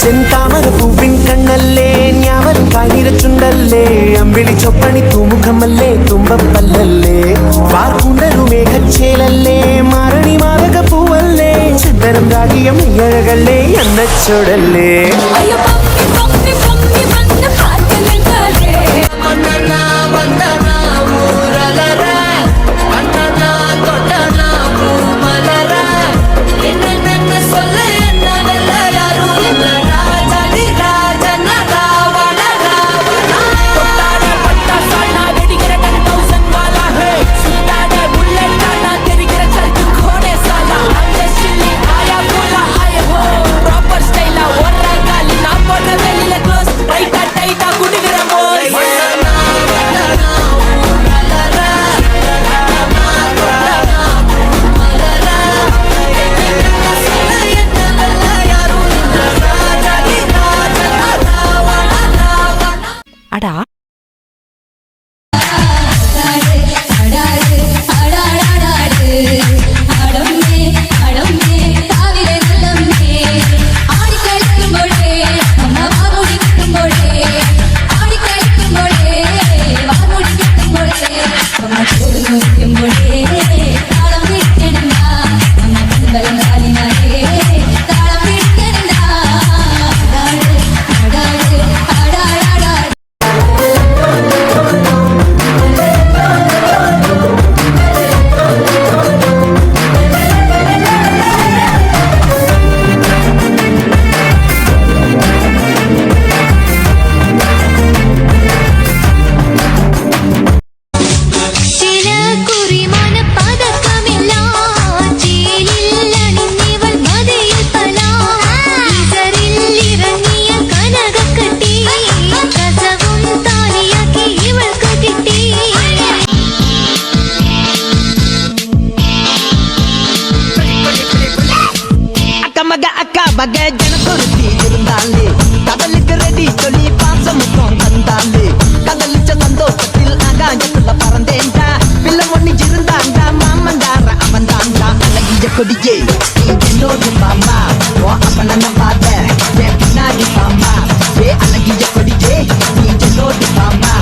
ചെന്താമര പൂവിൻ കണ്ണല്ലേ ഞാവലും കാഞ്ഞിരച്ചുണ്ടല്ലേ അമ്പിളി ചൊപ്പണി തൂമുഖമല്ലേ തുമ്പപ്പല്ലല്ലേ വാർക്കൂണ്ടലു മേഘച്ചേലല്ലേ മാരണി മാതക പൂവല്ലേ ചന്ദനം രാഗിയം അഴകല്ലേ എണ്ണച്ചൊടല്ലേ அடா bagai jangan kurti irundale kadalik ready toli pansam mutong tandale kadalik chanando patil aga jakula parandenda pillamonni jirundanga mamandara amandanga alagi jakodiye ideno de mama wa apanana bada yepna di mama ye alagi jakodiye ideno de mama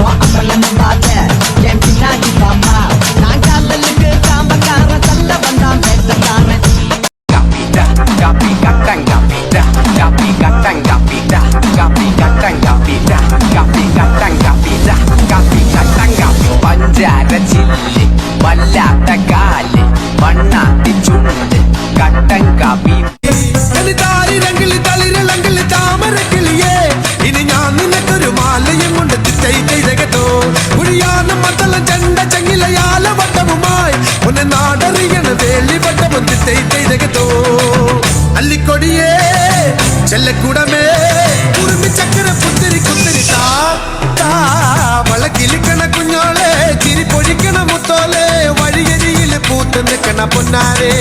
wa apanana bada yepna di mama nagadalik kambakara tanda bandam bedakara പഞ്ചാര chilli വല്ലാത്ത കാലി മണ്ണാത്തി ചുണ്ട് കട്ടൻ കാപ്പി താമരക്കിളിയേ ഇനി ഞാൻ നിനക്കൊരു മാലയും കൊണ്ട് ചെയ്തോ കുഴിയാന മത്തളം ചെണ്ട ചെങ്ങിലയാല വട്ടവുമായി ഒന്ന് നാടറിയണ വേലി വട്ടവും ചെയ്തോ അല്ലിക്കൊടിയേ ചെല്ലക്കൂടമേ ഉറുമി ചക്കര പുത്തിരി കുത്തിരി വളക്കിലിക്കണ കുഞ്ഞോളെ ചിരി പൊഴിക്കണ മുത്തോലെ വഴിയരിയിൽ പൂത്ത് നിൽക്കണ പൊന്നാരേ